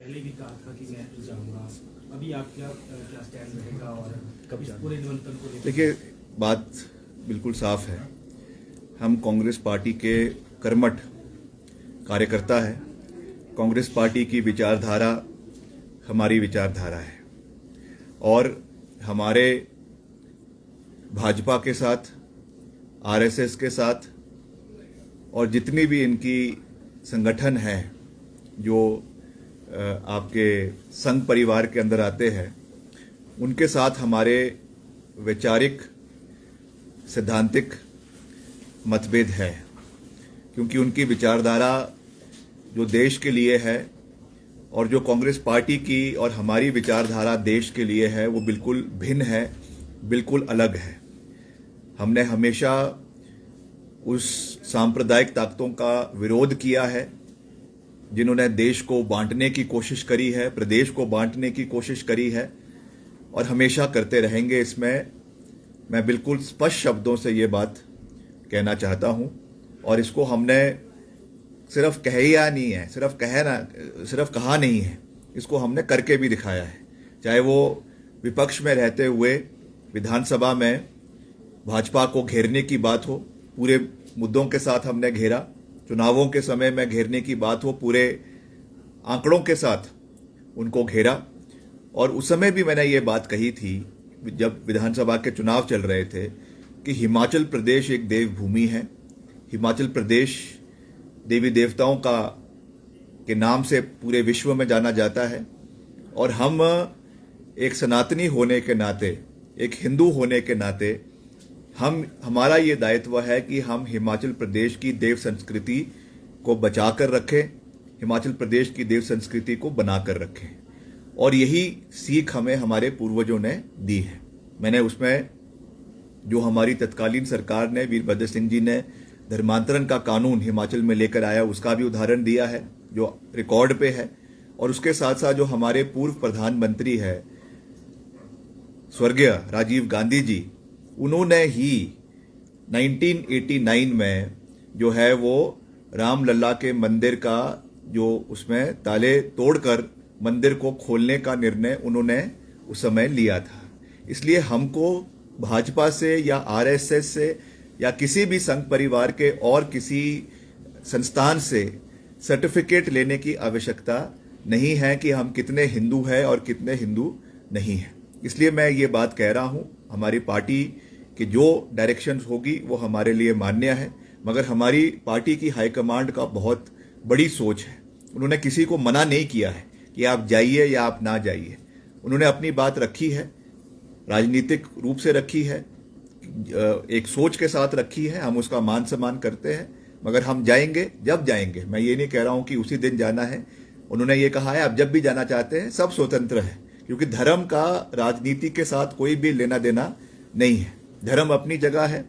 पहले भी कहा था कि मैं जाऊंगा, अभी आपका क्या स्टैंड रहेगा और कब इस पूरे निमंत्रण को लेकर? देखिए, बात बिल्कुल साफ है। हम कांग्रेस पार्टी के कर्मठ कार्यकर्ता हैं। कांग्रेस पार्टी की विचारधारा हमारी विचारधारा है और हमारे भाजपा के साथ, आरएसएस के साथ और जितनी भी इनकी संगठन हैं जो आपके संघ परिवार के अंदर आते हैं, उनके साथ हमारे वैचारिक सैद्धांतिक मतभेद है, क्योंकि उनकी विचारधारा जो देश के लिए है और जो कांग्रेस पार्टी की और हमारी विचारधारा देश के लिए है, वो बिल्कुल भिन्न है, बिल्कुल अलग है। हमने हमेशा उस सांप्रदायिक ताकतों का विरोध किया है जिन्होंने देश को बांटने की कोशिश करी है, प्रदेश को बांटने की कोशिश करी है और हमेशा करते रहेंगे। इसमें मैं बिल्कुल स्पष्ट शब्दों से ये बात कहना चाहता हूं और इसको हमने सिर्फ कहा नहीं है, सिर्फ कहा नहीं है, इसको हमने करके भी दिखाया है। चाहे वो विपक्ष में रहते हुए विधानसभा में भाजपा को घेरने की बात हो, पूरे मुद्दों के साथ हमने घेरा। चुनावों के समय में घेरने की बात हो, पूरे आंकड़ों के साथ उनको घेरा। और उस समय भी मैंने ये बात कही थी जब विधानसभा के चुनाव चल रहे थे कि हिमाचल प्रदेश एक देवभूमि है। हिमाचल प्रदेश देवी देवताओं के नाम से पूरे विश्व में जाना जाता है और हम एक सनातनी होने के नाते, एक हिंदू होने के नाते हमारा ये दायित्व है कि हम हिमाचल प्रदेश की देव संस्कृति को बचाकर रखें, हिमाचल प्रदेश की देव संस्कृति को बनाकर रखें। और यही सीख हमें हमारे पूर्वजों ने दी है। मैंने उसमें जो हमारी तत्कालीन सरकार ने, वीरभद्र सिंह जी ने धर्मांतरण का कानून हिमाचल में लेकर आया, उसका भी उदाहरण दिया है जो रिकॉर्ड पे है। और उसके साथ साथ जो हमारे पूर्व प्रधानमंत्री है स्वर्गीय राजीव गांधी जी, उन्होंने ही 1989 में जो है वो रामलला के मंदिर का जो उसमें ताले तोड़कर मंदिर को खोलने का निर्णय उन्होंने उस समय लिया था। इसलिए हमको भाजपा से या आरएसएस से या किसी भी संघ परिवार के और किसी संस्थान से सर्टिफिकेट लेने की आवश्यकता नहीं है कि हम कितने हिंदू हैं और कितने हिंदू नहीं हैं। इसलिए मैं ये बात कह रहा हूं, हमारी पार्टी की जो डायरेक्शन होगी वो हमारे लिए मान्य है, मगर हमारी पार्टी की हाईकमांड का बहुत बड़ी सोच है। उन्होंने किसी को मना नहीं किया है कि आप जाइए या आप ना जाइए। उन्होंने अपनी बात रखी है, राजनीतिक रूप से रखी है, एक सोच के साथ रखी है। हम उसका मान सम्मान करते हैं, मगर हम जाएंगे जब जाएंगे। मैं ये नहीं कह रहा हूं कि उसी दिन जाना है। उन्होंने ये कहा है आप जब भी जाना चाहते हैं, सब स्वतंत्र है, क्योंकि धर्म का राजनीति के साथ कोई भी लेना देना नहीं है। धर्म अपनी जगह है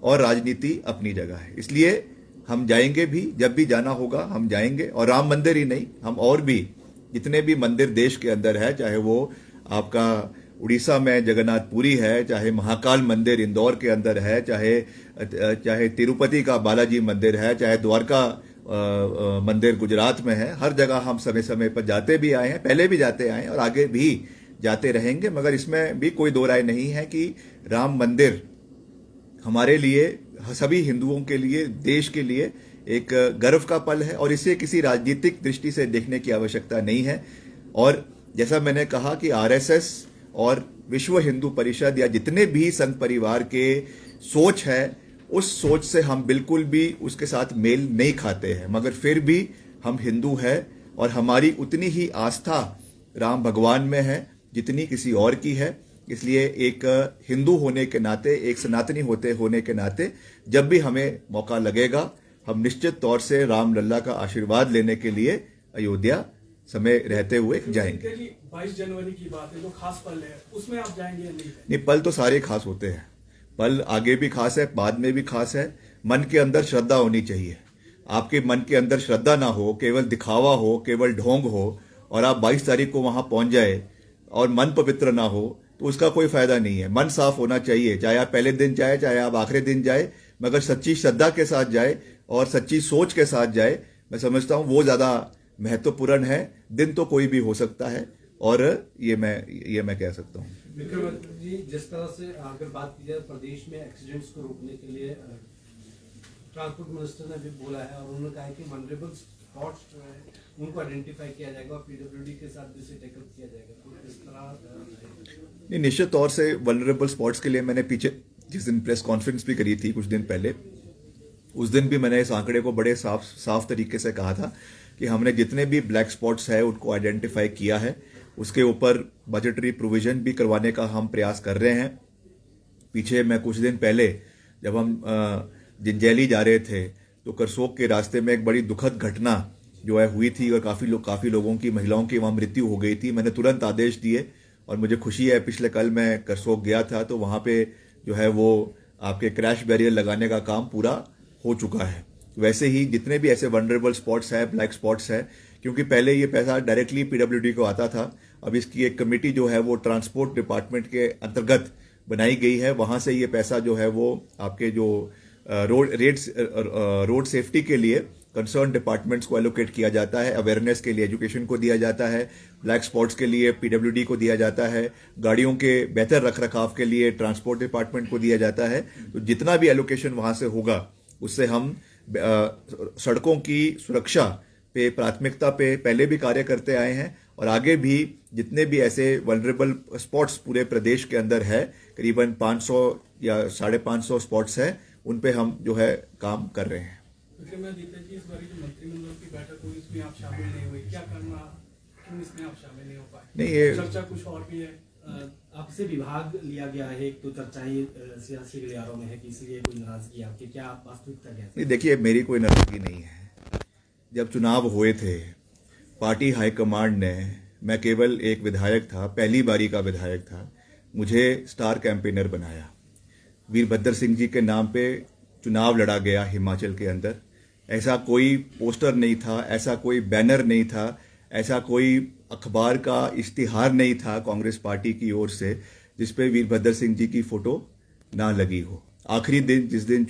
और राजनीति अपनी जगह है। इसलिए हम जाएंगे भी, जब भी जाना होगा हम जाएंगे। और राम मंदिर ही नहीं, हम और भी जितने भी मंदिर देश के अंदर है, चाहे वो आपका उड़ीसा में जगन्नाथपुरी है, चाहे महाकाल मंदिर इंदौर के अंदर है, चाहे तिरुपति का बालाजी मंदिर है, चाहे द्वारका मंदिर गुजरात में है, हर जगह हम समय समय पर जाते भी आए हैं, पहले भी जाते आए हैं और आगे भी जाते रहेंगे। मगर इसमें भी कोई दो राय नहीं है कि राम मंदिर हमारे लिए, सभी हिंदुओं के लिए, देश के लिए एक गर्व का पल है और इसे किसी राजनीतिक दृष्टि से देखने की आवश्यकता नहीं है। और जैसा मैंने कहा कि आरएसएस और विश्व हिंदू परिषद या जितने भी संघ परिवार के सोच है, उस सोच से हम बिल्कुल भी उसके साथ मेल नहीं खाते हैं, मगर फिर भी हम हिंदू हैं और हमारी उतनी ही आस्था राम भगवान में है जितनी किसी और की है। इसलिए एक हिंदू होने के नाते, एक सनातनी होने के नाते, जब भी हमें मौका लगेगा, हम निश्चित तौर से रामलला का आशीर्वाद लेने के लिए अयोध्या समय रहते हुए जाएंगे। 22 जनवरी की बात है, जो खास पल है, उसमें आप जाएंगे या नहीं? पल तो सारे खास होते हैं। पल आगे भी खास है, बाद में भी खास है। मन के अंदर श्रद्धा होनी चाहिए। आपके मन के अंदर श्रद्धा ना हो, केवल दिखावा हो, केवल ढोंग हो और आप 22 तारीख को वहां पहुंच जाए और मन पवित्र ना हो, तो उसका कोई फायदा नहीं है। मन साफ होना चाहिए, चाहे आप पहले दिन जाए, चाहे आप आखिरी दिन जाए, मगर सच्ची श्रद्धा के साथ जाए और सच्ची सोच के साथ जाए। मैं समझता हूं वो ज्यादा महत्वपूर्ण है। दिन तो कोई भी हो सकता है, और ये मैं कह सकता हूँ। विक्रमादित्य जी, जिस तरह से अगर बात की जाए प्रदेश में एक्सीडेंट्स को रोकने के लिए ट्रांसपोर्ट मिनिस्टर ने भी बोला है, और उन्होंने कहा है कि वनरेबल स्पॉट्स जो है उनको आइडेंटिफाई किया जाएगा और पीडब्ल्यूडी के साथ भी इसे टैकल किया जाएगा। तो इस तरह नहीं, निश्चित तौर से वल्नरेबल स्पॉट्स के लिए मैंने पीछे जिस दिन प्रेस कॉन्फ्रेंस भी करी थी कुछ दिन पहले, उस दिन भी मैंने इस आंकड़े को बड़े साफ तरीके से कहा था कि हमने जितने भी ब्लैक स्पॉट्स है उनको आइडेंटिफाई किया है, उसके ऊपर बजटरी प्रोविजन भी करवाने का हम प्रयास कर रहे हैं। पीछे मैं कुछ दिन पहले जब हम जिंजैली जा रहे थे तो करसोग के रास्ते में एक बड़ी दुखद घटना जो है हुई थी, और काफ़ी लोगों की, महिलाओं की वहाँ मृत्यु हो गई थी। मैंने तुरंत आदेश दिए, और मुझे खुशी है पिछले कल मैं करसोग गया था तो वहाँ पे जो है वो आपके क्रैश बैरियर लगाने का काम पूरा हो चुका है। वैसे ही जितने भी ऐसे वनरेबल स्पॉट्स है, ब्लैक स्पॉट्स है, क्योंकि पहले ये पैसा डायरेक्टली पीडब्ल्यूडी को आता था, अब इसकी एक कमेटी जो है वो ट्रांसपोर्ट डिपार्टमेंट के अंतर्गत बनाई गई है। वहाँ से ये पैसा जो है वो आपके जो रोड सेफ्टी के लिए कंसर्न डिपार्टमेंट्स को एलोकेट किया जाता है, अवेयरनेस के लिए एजुकेशन को दिया जाता है, ब्लैक स्पॉट्स के लिए पीडब्ल्यूडी को दिया जाता है, गाड़ियों के बेहतर रखरखाव के लिए ट्रांसपोर्ट डिपार्टमेंट को दिया जाता है। तो जितना भी एलोकेशन वहाँ से होगा उससे हम सड़कों की सुरक्षा पे प्राथमिकता पे पहले भी कार्य करते आए हैं, और आगे भी जितने भी ऐसे वल्नरेबल स्पॉट्स पूरे प्रदेश के अंदर है, करीबन 500 या 550 स्पॉट्स है, उन पे हम जो है काम कर रहे हैं। विक्रमादित्य जी, इस बार जो मंत्रिमंडल की बैठक हुई उसमें आप शामिल नहीं हुए, क्या करना, क्यों इसमें आप शामिल नहीं हो पाए? नहीं, ये चर्चा कुछ और भी है। आपसे विभाग लिया गया है, एक तो चर्चा ही सियासी गलियारों में है कि इसलिए कोई नाराजगी आपकी, क्या आप वास्तविकता क्या है? नहीं, देखिए, मेरी कोई नाराजगी नहीं है। जब चुनाव हुए थे पार्टी हाईकमांड ने, मैं केवल एक विधायक था, पहली बारी का विधायक था, मुझे स्टार कैंपेनर बनाया। वीरभद्र सिंह जी के नाम पे चुनाव लड़ा गया हिमाचल के अंदर। ऐसा कोई पोस्टर नहीं था, ऐसा कोई बैनर नहीं था, ऐसा कोई अखबार का इश्तिहार नहीं था कांग्रेस पार्टी की ओर से जिस पे वीरभद्र सिंह जी की फोटो ना लगी हो। आखिरी दिन जिस दिन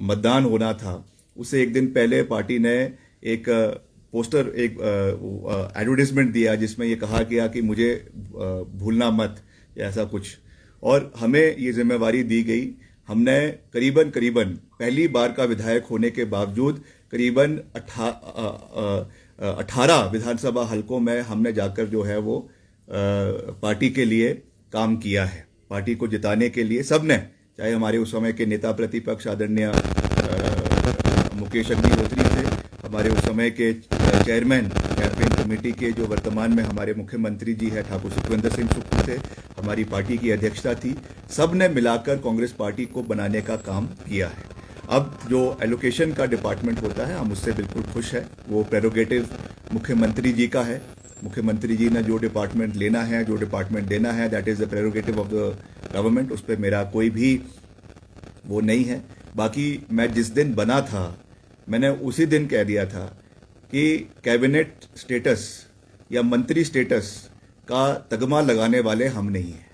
मतदान होना था, उससे एक दिन पहले पार्टी ने एक पोस्टर, एक एडवर्टाइजमेंट दिया जिसमें ये कहा गया कि मुझे भूलना मत, या ऐसा कुछ, और हमें ये जिम्मेवारी दी गई। हमने करीबन पहली बार का विधायक होने के बावजूद करीबन 18 विधानसभा हलकों में हमने जाकर जो है वो पार्टी के लिए काम किया है। पार्टी को जिताने के लिए सबने, चाहे हमारे उस समय के नेता प्रतिपक्ष आदरणीय मुकेश अग्निहोत्री थे, हमारे उस समय के चेयरमैन कैंपेन कमेटी के जो वर्तमान में हमारे मुख्यमंत्री जी है ठाकुर सुखविंदर सिंह सुक्खू थे, हमारी पार्टी की अध्यक्षता थी, सबने मिलाकर कांग्रेस पार्टी को बनाने का काम किया है। अब जो एलोकेशन का डिपार्टमेंट होता है, हम उससे बिल्कुल खुश हैं। वो प्रेरोगेटिव मुख्यमंत्री जी का है। मुख्यमंत्री जी ने जो डिपार्टमेंट लेना है, जो डिपार्टमेंट देना है, that is the prerogative of the government. उस पर मेरा कोई भी वो नहीं है। बाकी मैं जिस दिन बना था, मैंने उसी दिन कह दिया था कि कैबिनेट स्टेटस या मंत्री स्टेटस का तगमा लगाने वाले हम नहीं हैं।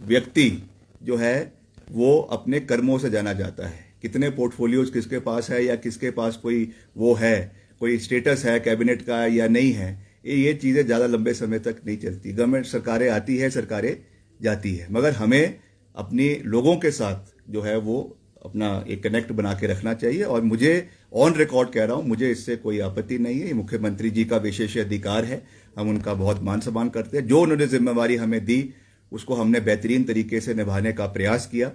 व्यक्ति जो है वो अपने कर्मों से जाना जाता है। कितने पोर्टफोलियोज किसके पास है, या किसके पास कोई वो है, कोई स्टेटस है कैबिनेट का या नहीं है, ये चीज़ें ज़्यादा लंबे समय तक नहीं चलती। गवर्नमेंट सरकारें आती है, सरकारें जाती है, मगर हमें अपनी लोगों के साथ जो है वो अपना एक कनेक्ट बना के रखना चाहिए। और मुझे ऑन रिकॉर्ड कह रहा हूं, मुझे इससे कोई आपत्ति नहीं है। ये मुख्यमंत्री जी का विशेष अधिकार है, हम उनका बहुत मान सम्मान करते हैं। जो उन्होंने जिम्मेवारी हमें दी उसको हमने बेहतरीन तरीके से निभाने का प्रयास किया।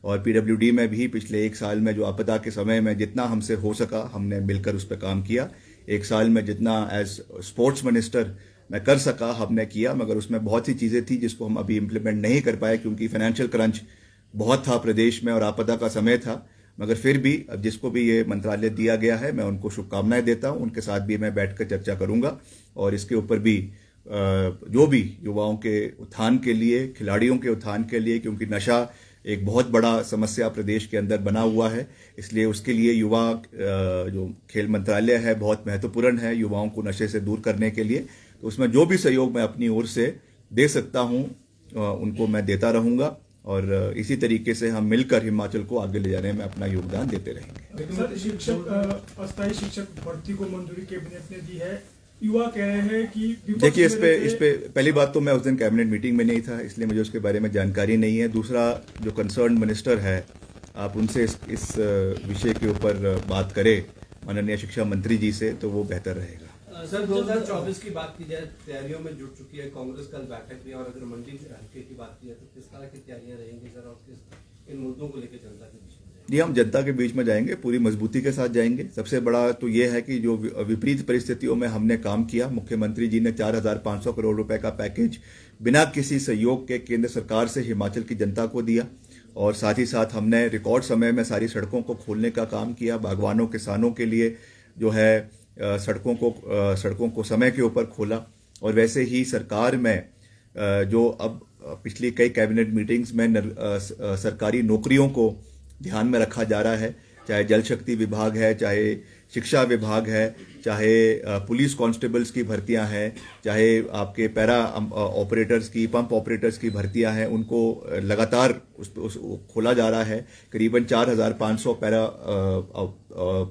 और पीडब्ल्यूडी में भी पिछले एक साल में जो आपदा के समय में जितना हमसे हो सका हमने मिलकर उस पर काम किया। एक साल में जितना एज स्पोर्ट्स मिनिस्टर मैं कर सका हमने किया, मगर उसमें बहुत सी चीज़ें थी जिसको हम अभी इम्प्लीमेंट नहीं कर पाए क्योंकि फाइनेंशियल क्रंच बहुत था प्रदेश में और आपदा का समय था। मगर फिर भी अब जिसको भी ये मंत्रालय दिया गया है मैं उनको शुभकामनाएं देता हूं। उनके साथ भी मैं बैठकर चर्चा करूंगा और इसके ऊपर भी जो भी युवाओं के उत्थान के लिए, खिलाड़ियों के उत्थान के लिए, क्योंकि नशा एक बहुत बड़ा समस्या प्रदेश के अंदर बना हुआ है, इसलिए उसके लिए युवा जो खेल मंत्रालय है बहुत महत्वपूर्ण है युवाओं को नशे से दूर करने के लिए। तो उसमें जो भी सहयोग मैं अपनी ओर से दे सकता हूं उनको मैं देता रहूंगा। और इसी तरीके से हम मिलकर हिमाचल को आगे ले जाने में अपना योगदान देते रहेंगे। सर, शिक्षक अस्थायी शिक्षक भर्ती को मंजूरी कैबिनेट ने दी है। युवा कह रहे हैं कि देखिए, इस पे पहली बात तो मैं उस दिन कैबिनेट मीटिंग में नहीं था, इसलिए मुझे उसके बारे में जानकारी नहीं है। दूसरा, जो कंसर्न मिनिस्टर है, आप उनसे इस विषय के ऊपर बात करें माननीय शिक्षा मंत्री जी से, तो वो बेहतर रहेगा। सर 2024 की बात की जाए, तैयारियों में जुट चुकी है कांग्रेस, कल बैठक भी, और अगर मंडी हल्के की बात की जाए तो किस तरह की तैयारियां रहेंगी सर, और किस इन मुद्दों को लेकर जनता के बीच में? जी, हम जनता के बीच में जाएंगे, पूरी मजबूती के साथ जाएंगे। सबसे बड़ा तो ये है कि जो विपरीत परिस्थितियों में हमने काम किया, मुख्यमंत्री जी ने 4,500 करोड़ रुपए का पैकेज बिना किसी सहयोग के केंद्र सरकार से हिमाचल की जनता को दिया, और साथ ही साथ हमने रिकॉर्ड समय में सारी सड़कों को खोलने का काम किया। बागवानों, किसानों के लिए जो है सड़कों को समय के ऊपर खोला। और वैसे ही सरकार में जो अब पिछली कई कैबिनेट मीटिंग्स में सरकारी नौकरियों को ध्यान में रखा जा रहा है, चाहे जल शक्ति विभाग है, चाहे शिक्षा विभाग है, चाहे पुलिस कांस्टेबल्स की भर्तियां हैं, चाहे आपके पैरा ऑपरेटर्स की, पंप ऑपरेटर्स की भर्तियां हैं, उनको लगातार खोला जा रहा है। करीबन 4,500 पैरा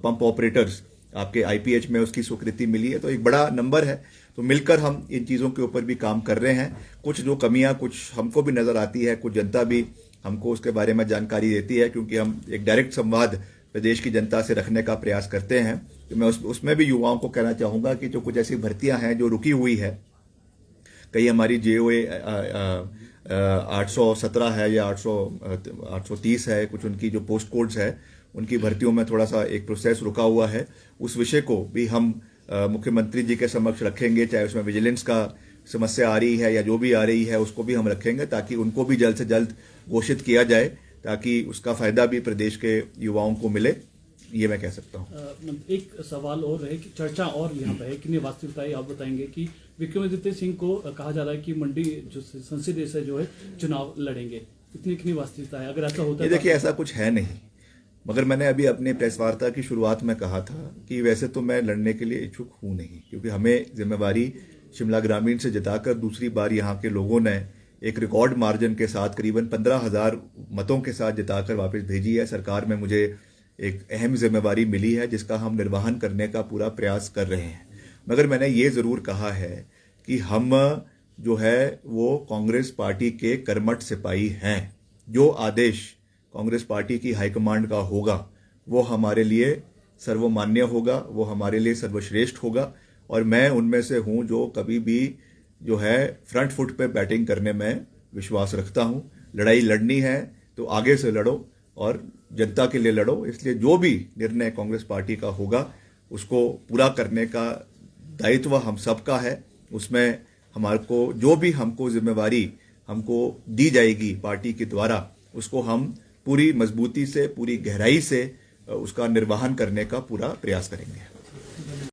पंप ऑपरेटर्स आपके आईपीएच में उसकी स्वीकृति मिली है, तो एक बड़ा नंबर है। तो मिलकर हम इन चीज़ों के ऊपर भी काम कर रहे हैं। कुछ जो कमियां कुछ हमको भी नज़र आती है, कुछ जनता भी हमको उसके बारे में जानकारी देती है, क्योंकि हम एक डायरेक्ट संवाद प्रदेश की जनता से रखने का प्रयास करते हैं। तो मैं उसमें भी युवाओं को कहना चाहूँगा कि जो कुछ ऐसी भर्तियां हैं जो रुकी हुई है, कई हमारी JOA 817 है या 830 है, कुछ उनकी जो पोस्ट कोड्स है, उनकी भर्तियों में थोड़ा सा एक प्रोसेस रुका हुआ है। उस विषय को भी हम मुख्यमंत्री जी के समक्ष रखेंगे, चाहे उसमें विजिलेंस का समस्या आ रही है या जो भी आ रही है, उसको भी हम रखेंगे, ताकि उनको भी जल्द से जल्द घोषित किया जाए, ताकि उसका फायदा भी प्रदेश के युवाओं को मिले, ये मैं कह सकता हूँ। एक सवाल और है कि चर्चा और यहाँ पे है कि वास्तविकता आप बताएंगे कि विक्रमादित्य सिंह को कहा जा रहा है कि मंडी जो संसदीय से जो है चुनाव लड़ेंगे, कितनी वास्तविकता है? अगर ऐसा होता है, देखिए, ऐसा कुछ है नहीं, मगर मैंने अभी अपनी प्रेस वार्ता की शुरुआत में कहा था कि वैसे तो मैं लड़ने के लिए इच्छुक हूं नहीं, क्योंकि हमें जिम्मेवारी शिमला ग्रामीण से जिताकर दूसरी बार यहाँ के लोगों ने एक रिकॉर्ड मार्जिन के साथ करीबन 15,000 मतों के साथ जिताकर वापस भेजी है। सरकार में मुझे एक अहम जिम्मेवारी मिली है, जिसका हम निर्वहन करने का पूरा प्रयास कर रहे हैं। मगर मैंने ये ज़रूर कहा है कि हम जो है वो कांग्रेस पार्टी के कर्मठ सिपाही हैं। जो आदेश कांग्रेस पार्टी की हाईकमांड का होगा वो हमारे लिए सर्वमान्य होगा, वो हमारे लिए सर्वश्रेष्ठ होगा, और मैं उनमें से हूं जो कभी भी जो है फ्रंट फुट पे बैटिंग करने में विश्वास रखता हूं। लड़ाई लड़नी है तो आगे से लड़ो और जनता के लिए लड़ो, इसलिए जो भी निर्णय कांग्रेस पार्टी का होगा उसको पूरा करने का दायित्व हम सबका है। उसमें हमारे को जो भी हमको जिम्मेवारी हमको दी जाएगी पार्टी के द्वारा, उसको हम पूरी मजबूती से, पूरी गहराई से उसका निर्वहन करने का पूरा प्रयास करेंगे।